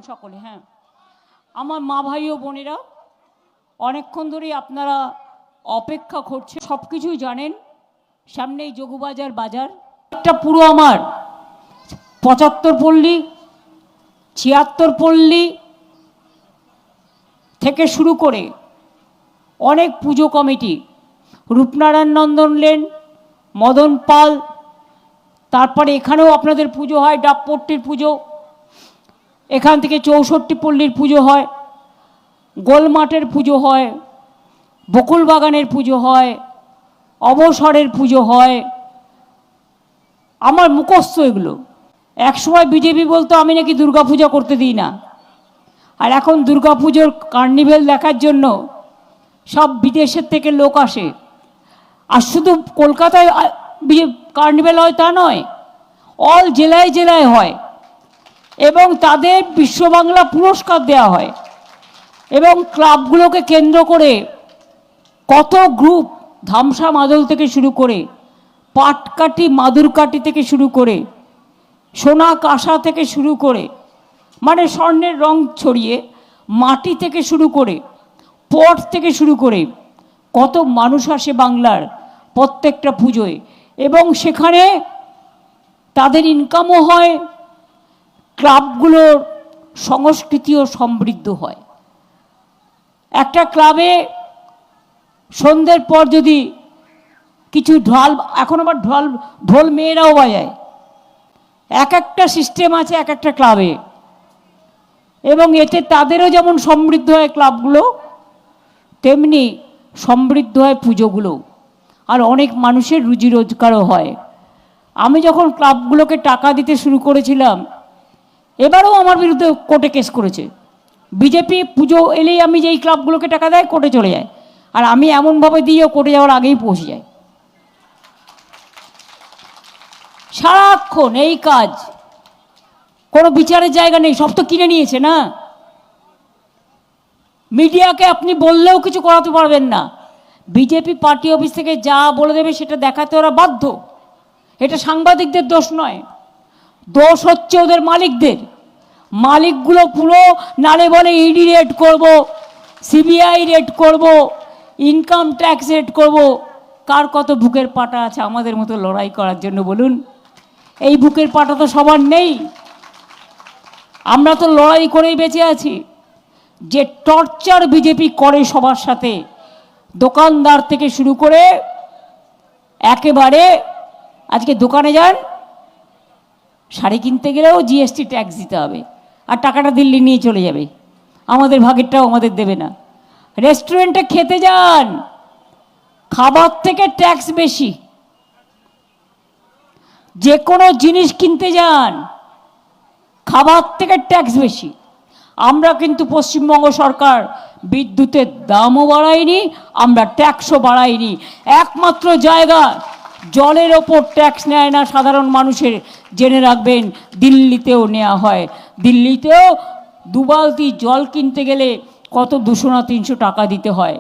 সকলে। হ্যাঁ, আমার মা ভাই ও বোনেরা, অনেকক্ষণ ধরেই আপনারা অপেক্ষা করছে, সব কিছুই জানেন। সামনেই যোগবাজার বাজার, একটা পুরো আমার ৭৫ পল্লী ৭৬ পল্লী থেকে শুরু করে অনেক পুজো কমিটি, রূপনারায়ণ নন্দন লেন, মদন পাল, তারপরে এখানেও আপনাদের পুজো হয়, ডাবপট্টির পুজো, এখান থেকে ৬৪ পল্লীর পুজো হয়, গোলমাঠের পুজো হয়, বকুল বাগানের পুজো হয়, অবসরের পুজো হয়। আমার মুখস্থ এগুলো। একসময় বিজেপি বলতো আমি নাকি দুর্গাপূজা করতে দিই না, আর এখন দুর্গাপুজোর কার্নিভেল দেখার জন্য সব বিদেশের থেকে লোক আসে। আর শুধু কলকাতায় কার্নিভেল হয় তা নয়, অল জেলায় জেলায় হয়, এবং তাদের বিশ্ব বাংলা পুরস্কার দেওয়া হয়। এবং ক্লাবগুলোকে কেন্দ্র করে কত গ্রুপ, ধামসা মাদল থেকে শুরু করে, পাটকাঠি মাদুরকাঠি থেকে শুরু করে, সোনা কাঁসা থেকে শুরু করে, মানে স্বর্ণের রং ছড়িয়ে, মাটি থেকে শুরু করে, পট থেকে শুরু করে কত মানুষ আসে বাংলার প্রত্যেকটা পুজোয়, এবং সেখানে তাদের ইনকামও হয়, ক্লাবগুলোর সংস্কৃতিও সমৃদ্ধ হয়। একটা ক্লাবে সন্ধ্যের পর যদি কিছু ঢোল, এখন আবার ঢোল মেয়েরাও বাজায়, এক একটা সিস্টেম আছে এক একটা ক্লাবে, এবং এতে তাদেরও যেমন সমৃদ্ধ হয় ক্লাবগুলো, তেমনি সমৃদ্ধ হয় পুজোগুলো, আর অনেক মানুষের রুজি রোজগারও হয়। আমি যখন ক্লাবগুলোকে টাকা দিতে শুরু করেছিলাম, এবারেও আমার বিরুদ্ধে কোর্টে কেস করেছে বিজেপি। পুজো এলেই আমি যেই ক্লাবগুলোকে টাকা দেয় কোর্টে চলে যায়, আর আমি এমনভাবে দিয়েও কোর্টে যাওয়ার আগেই পৌঁছে যাই। সারাক্ষণ এই কাজ, কোনো বিচারের জায়গা নেই, সব তো কিনে নিয়েছে না। মিডিয়াকে আপনি বললেও কিছু করাতে পারবেন না। বিজেপি পার্টি অফিস থেকে যা বলে দেবে সেটা দেখাতে ওরা বাধ্য। এটা সাংবাদিকদের দোষ নয়, দোষ হচ্ছে ওদের মালিকদের। মালিকগুলো পুরো নালে বলে ইডি রেড করব, সিবিআই রেড করব, ইনকাম ট্যাক্স রেড করব। কার কত বুকের পাটা আছে আমাদের মতো লড়াই করার জন্য বলুন? এই বুকের পাটা তো সবার নেই। আমরা তো লড়াই করেই বেঁচে আছি। যে টর্চার বিজেপি করে সবার সাথে, দোকানদার থেকে শুরু করে একেবারে, আজকে দোকানে যান, শাড়ি কিনতে গেলেও জিএসটি ট্যাক্স দিতে হবে, আর টাকাটা দিল্লি নিয়ে চলে যাবে, আমাদের ভাগেরটাও আমাদের দেবে না। রেস্টুরেন্টে খেতে যান, খাবার থেকে ট্যাক্স বেশি। যে কোনো জিনিস কিনতে যান, খাবার থেকে ট্যাক্স বেশি। আমরা কিন্তু পশ্চিমবঙ্গ সরকার বিদ্যুতের দামও বাড়ায়নি, আমরা ট্যাক্সও বাড়াইনি। একমাত্র জায়গা জলের ওপর ট্যাক্স নেয় না সাধারণ মানুষের, জেনে রাখবেন, দিল্লিতেও নেওয়া হয়। দিল্লিতেও 2 বালতি জল কিনতে গেলে কত 200 না 300 টাকা দিতে হয়।